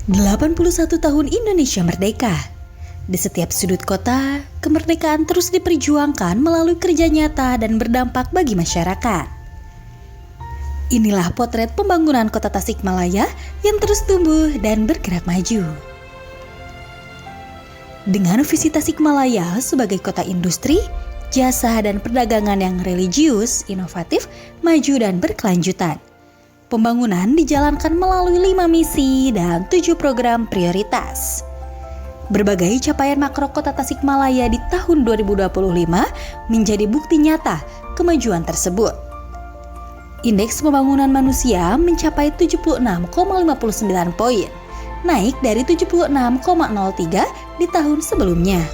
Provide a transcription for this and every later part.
81 tahun Indonesia merdeka. Di setiap sudut kota, kemerdekaan terus diperjuangkan melalui kerja nyata dan berdampak bagi masyarakat. Inilah potret pembangunan kota Tasikmalaya yang terus tumbuh dan bergerak maju. Dengan visi Tasikmalaya sebagai kota industri, jasa dan perdagangan yang religius, inovatif, maju dan berkelanjutan. Pembangunan dijalankan melalui 5 misi dan 7 program prioritas. Berbagai capaian makro kota Tasikmalaya di tahun 2025 menjadi bukti nyata kemajuan tersebut. Indeks pembangunan manusia mencapai 76,59 poin, naik dari 76,03 di tahun sebelumnya.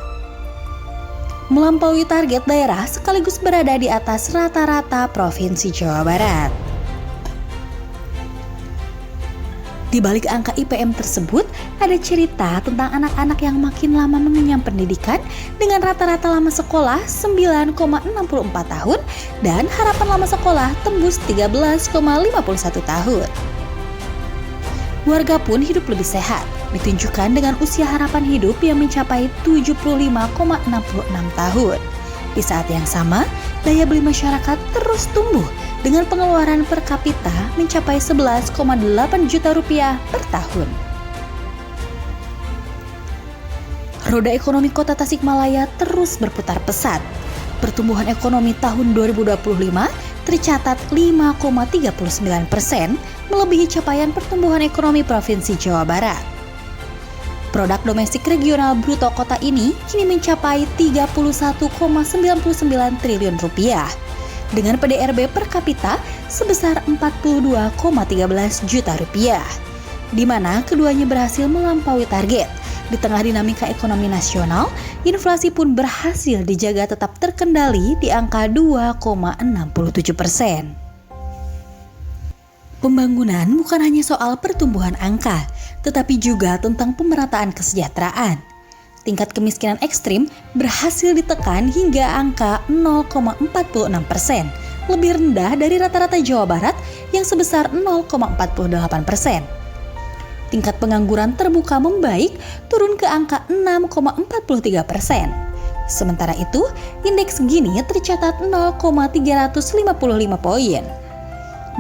Melampaui target daerah sekaligus berada di atas rata-rata Provinsi Jawa Barat. Di balik angka IPM tersebut, ada cerita tentang anak-anak yang makin lama mengenyam pendidikan dengan rata-rata lama sekolah 9,64 tahun dan harapan lama sekolah tembus 13,51 tahun. Warga pun hidup lebih sehat, ditunjukkan dengan usia harapan hidup yang mencapai 75,66 tahun. Di saat yang sama, daya beli masyarakat terus tumbuh dengan pengeluaran per kapita mencapai 11,8 juta rupiah per tahun. Roda ekonomi kota Tasikmalaya terus berputar pesat. Pertumbuhan ekonomi tahun 2025 tercatat 5,39%, melebihi capaian pertumbuhan ekonomi Provinsi Jawa Barat. Produk domestik regional bruto kota ini kini mencapai 31,99 triliun rupiah dengan PDRB per kapita sebesar 42,13 juta rupiah, di mana keduanya berhasil melampaui target. Di tengah dinamika ekonomi nasional, inflasi pun berhasil dijaga tetap terkendali di angka 2,67%. Pembangunan bukan hanya soal pertumbuhan angka, tetapi juga tentang pemerataan kesejahteraan. Tingkat kemiskinan ekstrim berhasil ditekan hingga angka 0,46%, lebih rendah dari rata-rata Jawa Barat yang sebesar 0,48%. Tingkat pengangguran terbuka membaik, turun ke angka 6,43%. Sementara itu, indeks Gini tercatat 0,355 poin,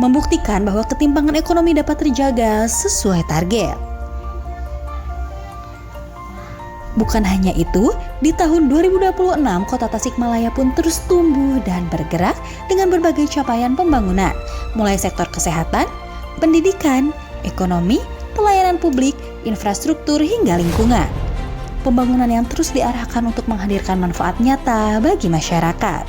membuktikan bahwa ketimpangan ekonomi dapat terjaga sesuai target. Bukan hanya itu, di tahun 2026 kota Tasikmalaya pun terus tumbuh dan bergerak dengan berbagai capaian pembangunan, mulai sektor kesehatan, pendidikan, ekonomi, pelayanan publik, infrastruktur hingga lingkungan. Pembangunan yang terus diarahkan untuk menghadirkan manfaat nyata bagi masyarakat.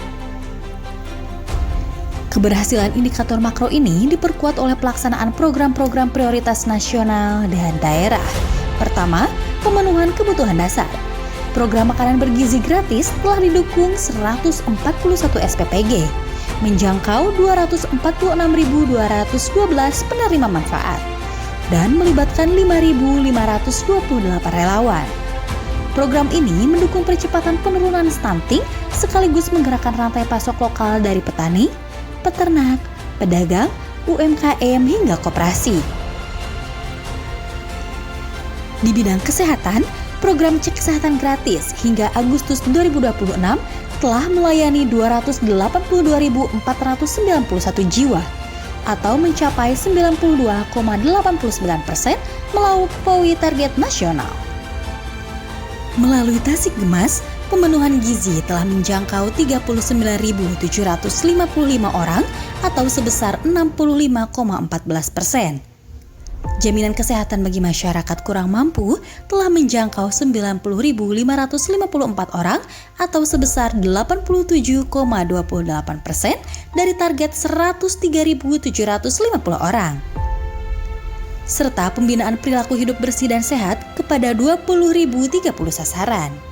Keberhasilan indikator makro ini diperkuat oleh pelaksanaan program-program prioritas nasional dan daerah. Pertama, pemenuhan kebutuhan dasar. Program makanan bergizi gratis telah didukung 141 SPPG, menjangkau 246.212 penerima manfaat, dan melibatkan 5.528 relawan. Program ini mendukung percepatan penurunan stunting sekaligus menggerakkan rantai pasok lokal dari petani, peternak, pedagang, UMKM hingga koperasi. Di bidang kesehatan, program cek kesehatan gratis hingga Agustus 2026 telah melayani 282.491 jiwa atau mencapai 92,89% melampaui target nasional. Melalui Tasik Gemas, pemenuhan gizi telah menjangkau 39.755 orang atau sebesar 65,14%. Jaminan kesehatan bagi masyarakat kurang mampu telah menjangkau 90.554 orang atau sebesar 87,28% dari target 103.750 orang. Serta pembinaan perilaku hidup bersih dan sehat kepada 20.030 sasaran.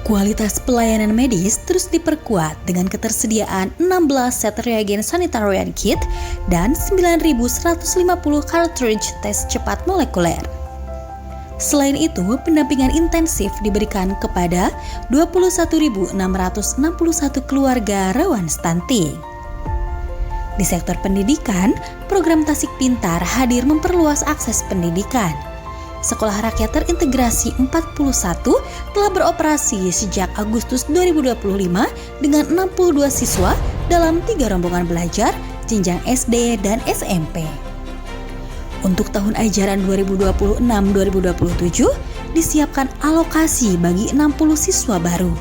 Kualitas pelayanan medis terus diperkuat dengan ketersediaan 16 set reagen sanitarian kit dan 9.150 cartridge tes cepat molekuler. Selain itu, pendampingan intensif diberikan kepada 21.661 keluarga rawan stunting. Di sektor pendidikan, program Tasik Pintar hadir memperluas akses pendidikan. Sekolah Rakyat Terintegrasi 41 telah beroperasi sejak Agustus 2025 dengan 62 siswa dalam 3 rombongan belajar jenjang SD dan SMP. Untuk tahun ajaran 2026-2027 disiapkan alokasi bagi 60 siswa baru,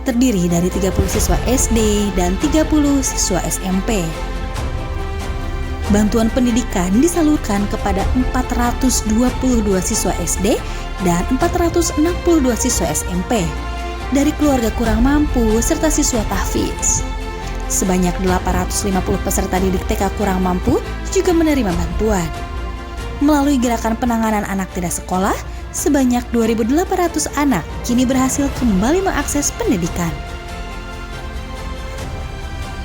terdiri dari 30 siswa SD dan 30 siswa SMP. Bantuan pendidikan disalurkan kepada 422 siswa SD dan 462 siswa SMP dari keluarga kurang mampu serta siswa tahfiz. Sebanyak 850 peserta didik TK kurang mampu juga menerima bantuan. Melalui gerakan penanganan anak tidak sekolah, sebanyak 2.800 anak kini berhasil kembali mengakses pendidikan.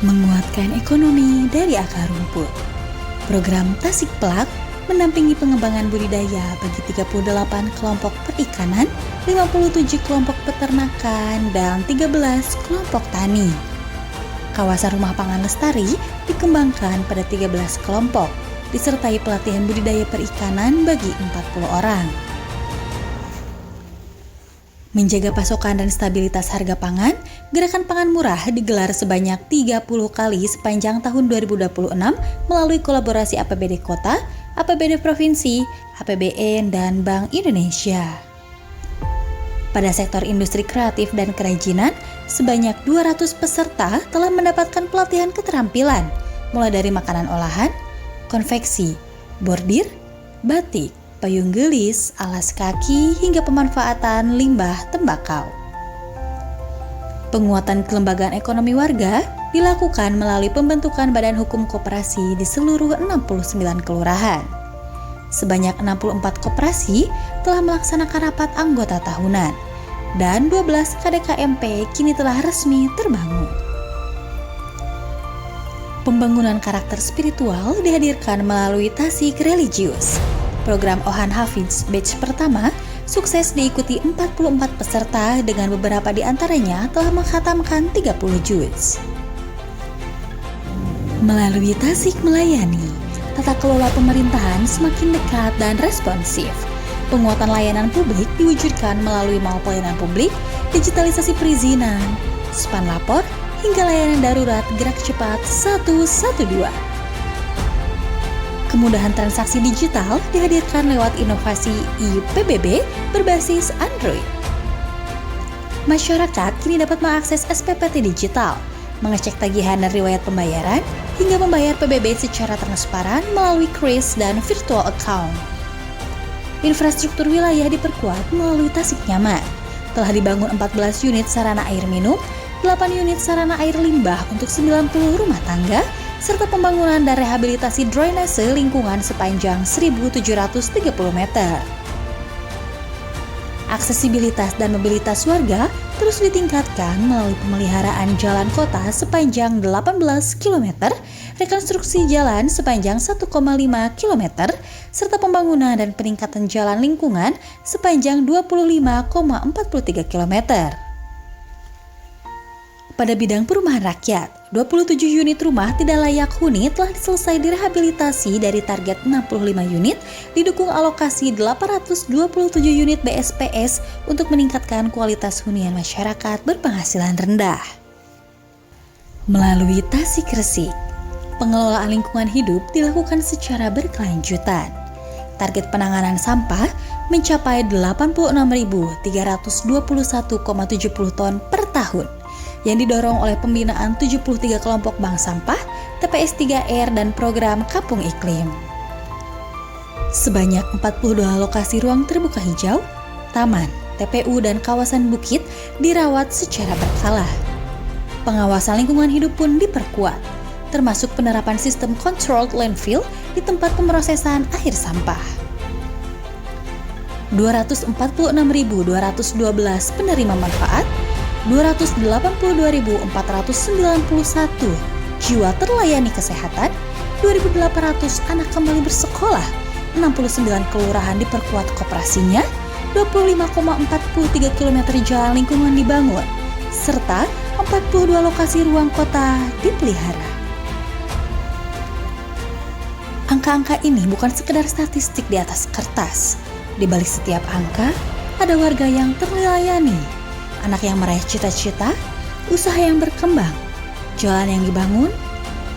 Menguatkan ekonomi dari akar rumput. Program Tasik Plak mendampingi pengembangan budidaya bagi 38 kelompok perikanan, 57 kelompok peternakan, dan 13 kelompok tani. Kawasan Rumah Pangan Lestari dikembangkan pada 13 kelompok, disertai pelatihan budidaya perikanan bagi 40 orang. Menjaga pasokan dan stabilitas harga pangan, Gerakan Pangan Murah digelar sebanyak 30 kali sepanjang tahun 2026 melalui kolaborasi APBD Kota, APBD Provinsi, APBN, dan Bank Indonesia. Pada sektor industri kreatif dan kerajinan, sebanyak 200 peserta telah mendapatkan pelatihan keterampilan, mulai dari makanan olahan, konveksi, bordir, batik, payung gelis, alas kaki, hingga pemanfaatan limbah tembakau. Penguatan kelembagaan ekonomi warga dilakukan melalui pembentukan badan hukum koperasi di seluruh 69 kelurahan. Sebanyak 64 koperasi telah melaksanakan rapat anggota tahunan, dan 12 KDKMP kini telah resmi terbangun. Pembangunan karakter spiritual dihadirkan melalui Tasik Religius. Program Ohan Hafiz batch pertama sukses diikuti 44 peserta dengan beberapa di antaranya telah mengkhatamkan 30 juz. Melalui Tasik Melayani, tata kelola pemerintahan semakin dekat dan responsif. Penguatan layanan publik diwujudkan melalui mall pelayanan publik, digitalisasi perizinan, span lapor, hingga layanan darurat gerak cepat 112. Kemudahan transaksi digital dihadirkan lewat inovasi IPBB berbasis Android. Masyarakat kini dapat mengakses SPPT digital, mengecek tagihan dan riwayat pembayaran, hingga membayar PBB secara transparan melalui kris dan virtual account. Infrastruktur wilayah diperkuat melalui Tasik Nyaman. Telah dibangun 14 unit sarana air minum, 8 unit sarana air limbah untuk 90 rumah tangga, serta pembangunan dan rehabilitasi drainase lingkungan sepanjang 1.730 meter. Aksesibilitas dan mobilitas warga terus ditingkatkan melalui pemeliharaan jalan kota sepanjang 18 km, rekonstruksi jalan sepanjang 1,5 km, serta pembangunan dan peningkatan jalan lingkungan sepanjang 25,43 km. Pada bidang perumahan rakyat, 27 unit rumah tidak layak huni telah selesai direhabilitasi dari target 65 unit, didukung alokasi 827 unit BSPS untuk meningkatkan kualitas hunian masyarakat berpenghasilan rendah. Melalui Tasik Resik, pengelolaan lingkungan hidup dilakukan secara berkelanjutan. Target penanganan sampah mencapai 86.321,70 ton per tahun, yang didorong oleh pembinaan 73 kelompok bank sampah, TPS 3R, dan program Kampung Iklim. Sebanyak 42 lokasi ruang terbuka hijau, taman, TPU, dan kawasan bukit dirawat secara berkala. Pengawasan lingkungan hidup pun diperkuat, termasuk penerapan sistem controlled landfill di tempat pemrosesan akhir sampah. 246.212 penerima manfaat, 282.491 jiwa terlayani kesehatan, 2.800 anak kembali bersekolah, 69 kelurahan diperkuat koperasinya, 25,43 km jalan lingkungan dibangun, serta 42 lokasi ruang kota dipelihara. Angka-angka ini bukan sekedar statistik di atas kertas. Di balik setiap angka, ada warga yang terlayani, anak yang meraih cita-cita, usaha yang berkembang, jalan yang dibangun,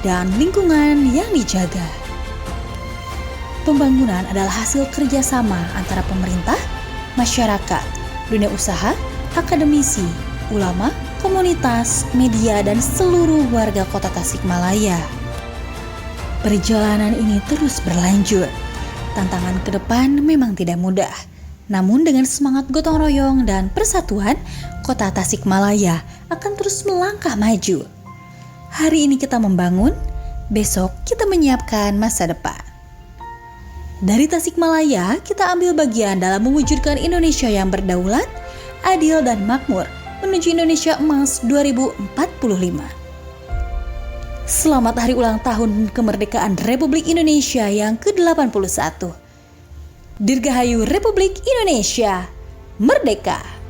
dan lingkungan yang dijaga. Pembangunan adalah hasil kerjasama antara pemerintah, masyarakat, dunia usaha, akademisi, ulama, komunitas, media, dan seluruh warga kota Tasikmalaya. Perjalanan ini terus berlanjut. Tantangan ke depan memang tidak mudah. Namun dengan semangat gotong royong dan persatuan, kota Tasikmalaya akan terus melangkah maju. Hari ini kita membangun, besok kita menyiapkan masa depan. Dari Tasikmalaya, kita ambil bagian dalam mewujudkan Indonesia yang berdaulat, adil, dan makmur menuju Indonesia Emas 2045. Selamat hari ulang tahun kemerdekaan Republik Indonesia yang ke-81. Dirgahayu Republik Indonesia, merdeka!